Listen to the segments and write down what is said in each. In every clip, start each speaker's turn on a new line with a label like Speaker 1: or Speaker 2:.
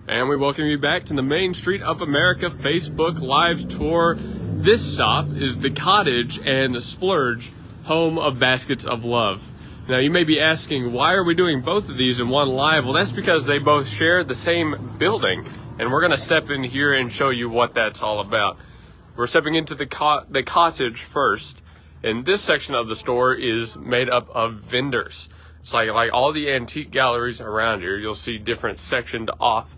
Speaker 1: And we welcome you back to the Main Street of America Facebook Live Tour. This stop is the Cottage and Splurge, home of Baskets of Love. Now you may be asking, why are we doing both of these in one live? Well, that's because they both share the same building, and we're going to step in here and show you what that's all about. We're stepping into the Cottage first, and this section of the store is made up of vendors. It's like all the antique galleries around here. You'll see different sectioned off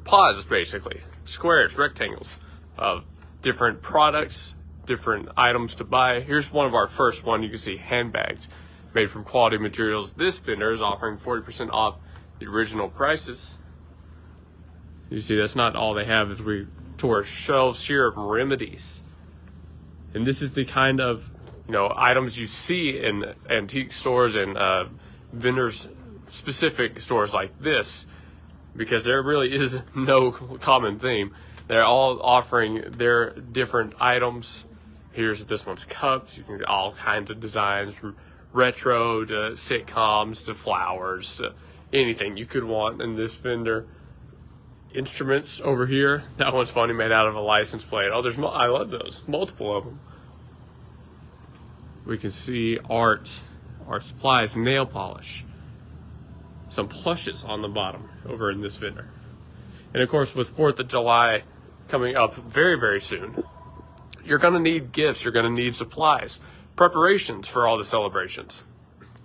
Speaker 1: pods, basically squares, rectangles of different products, different items to buy. Here's one of our first one. You can see handbags made from quality materials. This vendor is offering 40% off the original prices. You see, that's not all they have as we tour shelves here of remedies. And this is the kind of items you see in antique stores and vendors specific stores like this, because there really is no common theme. They're all offering their different items. Here's this one's cups. You can get all kinds of designs, from retro to sitcoms to flowers to anything you could want in this vendor. Instruments over here. That one's funny, made out of a license plate. Oh, I love those. Multiple of them. We can see art supplies, nail polish. Some plushes on the bottom over in this vendor. And of course, with 4th of July coming up very, very soon, you're going to need gifts. You're going to need supplies, preparations for all the celebrations.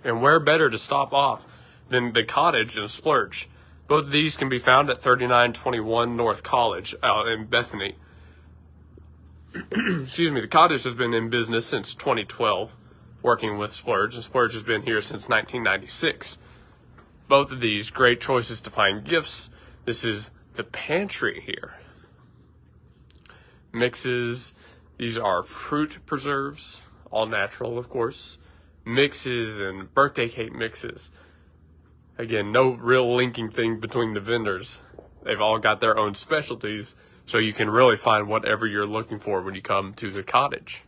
Speaker 1: And where better to stop off than the Cottage and Splurge? Both of these can be found at 3921 North College out in Bethany. Excuse me, the Cottage has been in business since 2012, working with Splurge, and Splurge has been here since 1996. Both of these great choices to find gifts. This is the pantry here. Mixes. These are fruit preserves, all natural, of course. Mixes and birthday cake mixes. Again, no real linking thing between the vendors. They've all got their own specialties, so you can really find whatever you're looking for when you come to the Cottage.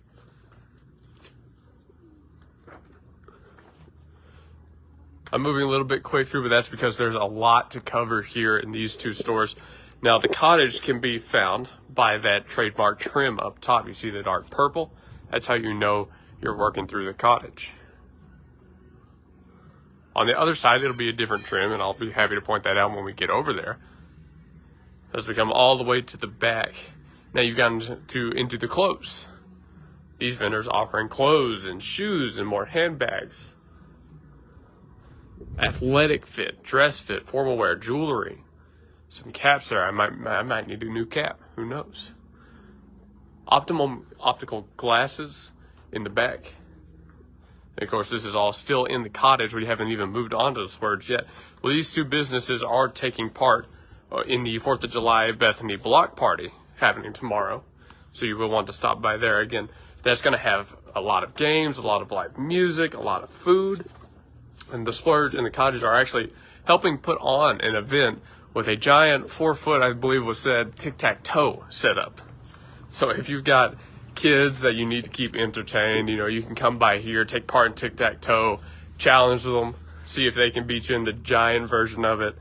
Speaker 1: I'm moving a little bit quick through, but that's because there's a lot to cover here in these two stores. Now, the Cottage can be found by that trademark trim up top. You see the dark purple? That's how you know you're working through the Cottage. On the other side, it'll be a different trim, and I'll be happy to point that out when we get over there. As we come all the way to the back, now you've gotten into the clothes. These vendors offering clothes and shoes and more handbags. Athletic fit, dress fit, formal wear, jewelry. Some caps there. I might need a new cap. Who knows? Optical glasses in the back. And of course, this is all still in the Cottage. We haven't even moved on to the Splurge yet. Well, these two businesses are taking part in the 4th of July Bethany block party happening tomorrow. So you will want to stop by there. Again, that's going to have a lot of games, a lot of live music, a lot of food. And the Splurge and the Cottage are actually helping put on an event with a giant 4-foot, I believe was said, tic-tac-toe setup. So if you've got kids that you need to keep entertained, you can come by here, take part in tic-tac-toe, challenge them, see if they can beat you in the giant version of it.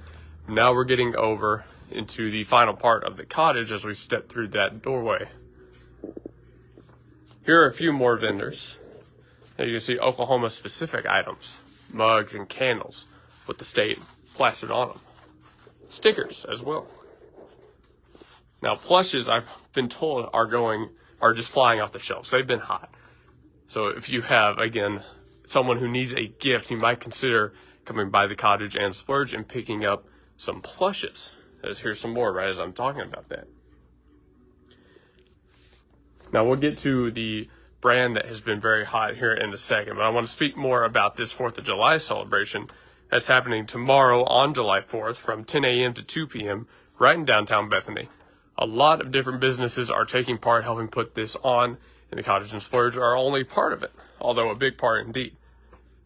Speaker 1: Now we're getting over into the final part of the Cottage as we step through that doorway. Here are a few more vendors. Now you can see Oklahoma-specific items, mugs and candles with the state plastered on them. Stickers as well. Now plushes, I've been told, are just flying off the shelves. They've been hot. So if you have, again, someone who needs a gift, you might consider coming by the Cottage and Splurge and picking up some plushes. Here's some more right as I'm talking about that. Now we'll get to the brand that has been very hot here in a second, but I want to speak more about this 4th of July celebration that's happening tomorrow on July 4th from 10 a.m. to 2 p.m. right in downtown Bethany. A lot of different businesses are taking part, helping put this on, and the Cottage and Splurge are only part of it, although a big part indeed.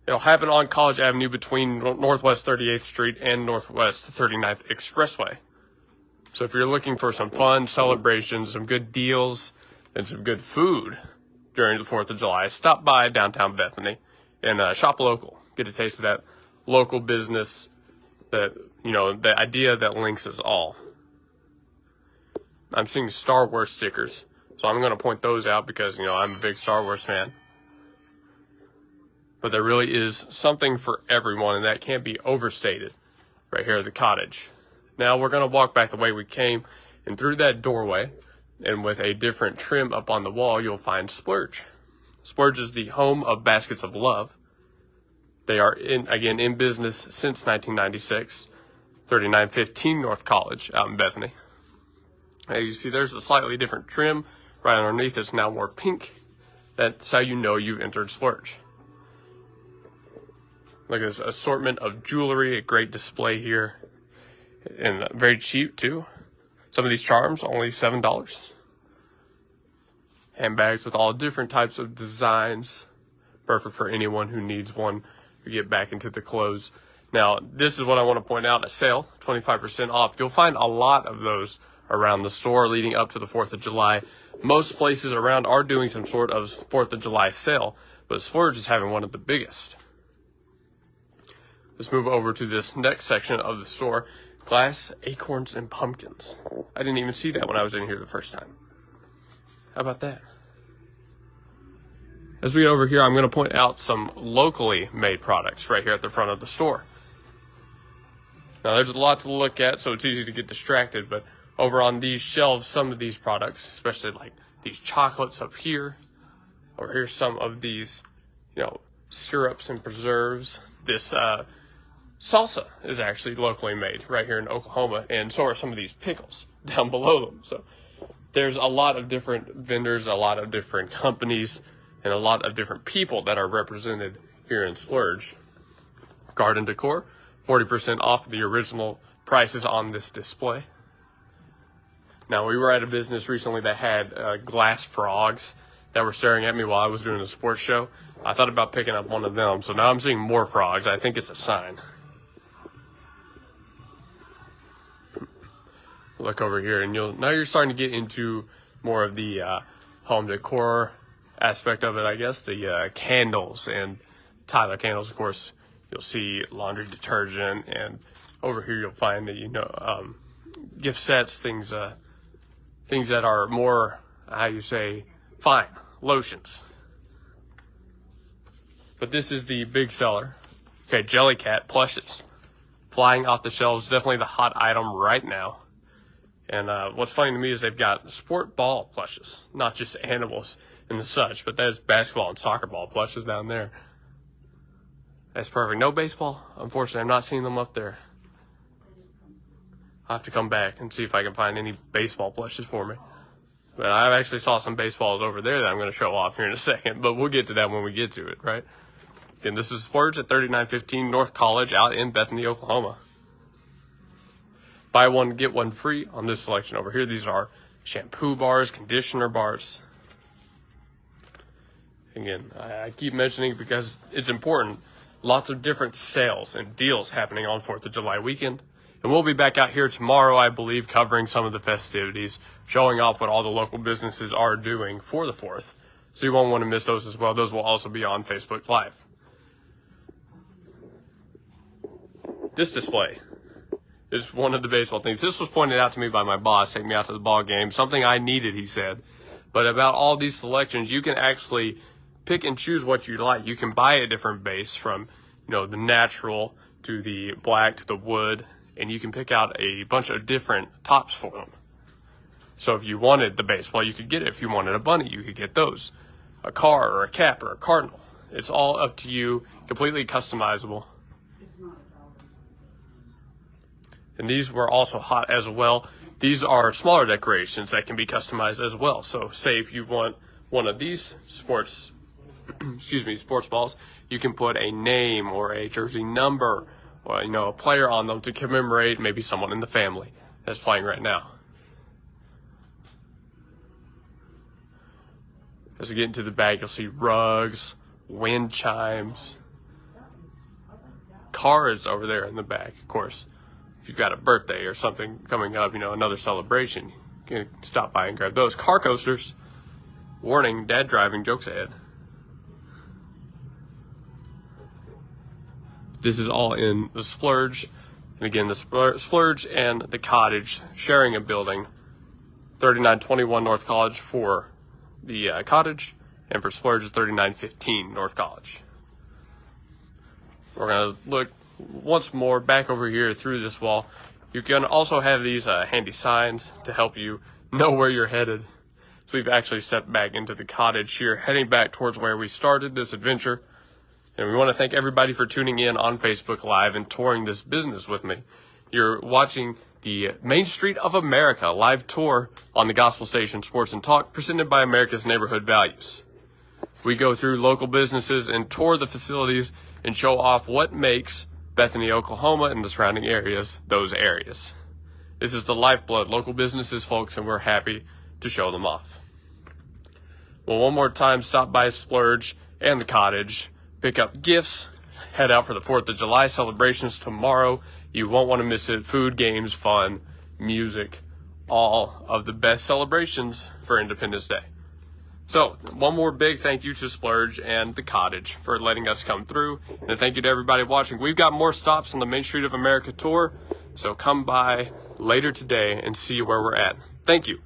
Speaker 1: It'll happen on College Avenue between Northwest 38th Street and Northwest 39th Expressway. So if you're looking for some fun celebrations, some good deals, and some good food during the 4th of July, stop by downtown Bethany and shop local. Get a taste of that local business the idea that links us all. I'm seeing Star Wars stickers, so I'm going to point those out because, I'm a big Star Wars fan. But there really is something for everyone, and that can't be overstated right here at the cottage. Now we're going to walk back the way we came, and through that doorway, and with a different trim up on the wall, you'll find Splurge. Splurge is the home of Baskets of Love. They are, in business since 1996, 3915 North College out in Bethany. As you see, there's a slightly different trim right underneath. It's now more pink. That's how you know you've entered Splurge. Look at this assortment of jewelry, a great display here, and very cheap too. Some of these charms, only $7. Handbags with all different types of designs, perfect for anyone who needs one to get back into the clothes. Now, this is what I want to point out, a sale, 25% off. You'll find a lot of those around the store leading up to the 4th of July. Most places around are doing some sort of 4th of July sale, but Splurge is having one of the biggest. Let's move over to this next section of the store. Glass, acorns, and pumpkins. I didn't even see that when I was in here the first time. How about that? As we get over here, I'm going to point out some locally made products right here at the front of the store. Now, there's a lot to look at, so it's easy to get distracted, but over on these shelves, some of these products, especially like these chocolates up here, over here, some of these, syrups and preserves. This salsa is actually locally made right here in Oklahoma, and so are some of these pickles down below them. So there's a lot of different vendors, a lot of different companies, and a lot of different people that are represented here in Splurge. Garden decor, 40% off the original prices on this display. Now, we were at a business recently that had glass frogs that were staring at me while I was doing a sports show. I thought about picking up one of them, so now I'm seeing more frogs. I think it's a sign. Look over here, and now you're starting to get into more of the home decor aspect of it, I guess. The candles and Tyler candles, of course. You'll see laundry detergent, and over here you'll find that gift sets, things that are more, fine, lotions. But this is the big seller. Okay, Jellycat plushes, flying off the shelves, definitely the hot item right now. And what's funny to me is they've got sport ball plushes, not just animals and such, but there's basketball and soccer ball plushes down there. That's perfect. No baseball, unfortunately. I'm not seeing them up there. I'll have to come back and see if I can find any baseball plushes for me. But I actually saw some baseballs over there that I'm going to show off here in a second, but we'll get to that when we get to it, right? Again, this is Splurge at 3915 North College out in Bethany, Oklahoma. Buy one, get one free on this selection over here. These are shampoo bars, conditioner bars. Again, I keep mentioning it because it's important. Lots of different sales and deals happening on 4th of July weekend. And we'll be back out here tomorrow, I believe, covering some of the festivities, showing off what all the local businesses are doing for the 4th. So you won't want to miss those as well. Those will also be on Facebook Live. This display is one of the baseball things. This was pointed out to me by my boss, taking me out to the ball game. Something I needed, he said. But about all these selections, you can actually pick and choose what you like. You can buy a different base from, the natural to the black to the wood, and you can pick out a bunch of different tops for them. So if you wanted the baseball, you could get it. If you wanted a bunny, you could get those. A car or a cap or a cardinal. It's all up to you, completely customizable. And these were also hot as well. These are smaller decorations that can be customized as well. So say if you want one of these sports balls, you can put a name or a jersey number or, a player on them to commemorate maybe someone in the family that's playing right now. As we get into the bag, you'll see rugs, wind chimes, cards over there in the back, of course. If you've got a birthday or something coming up, another celebration, you can stop by and grab those. Car coasters. Warning, dad driving, jokes ahead. This is all in the Splurge And again, the Splurge and the Cottage sharing a building, 3921 North College for the Cottage, and for Splurge, 3915 North College. We're going to look once more back over here through this wall. You can also have these handy signs to help you know where you're headed. So we've actually stepped back into the Cottage here, heading back towards where we started this adventure. And we want to thank everybody for tuning in on Facebook Live and touring this business with me. You're watching the Main Street of America live tour on the Gospel Station Sports and Talk, presented by America's Neighborhood Values. We go through local businesses and tour the facilities and show off what makes Bethany, Oklahoma, and the surrounding areas those areas. This is the lifeblood, local businesses, folks, and we're happy to show them off. Well, one more time, stop by Splurge and the Cottage. Pick up gifts, head out for the 4th of July celebrations tomorrow. You won't want to miss it. Food, games, fun, music, all of the best celebrations for Independence Day. So, one more big thank you to Splurge and the Cottage for letting us come through. And thank you to everybody watching. We've got more stops on the Main Street of America tour, so come by later today and see where we're at. Thank you.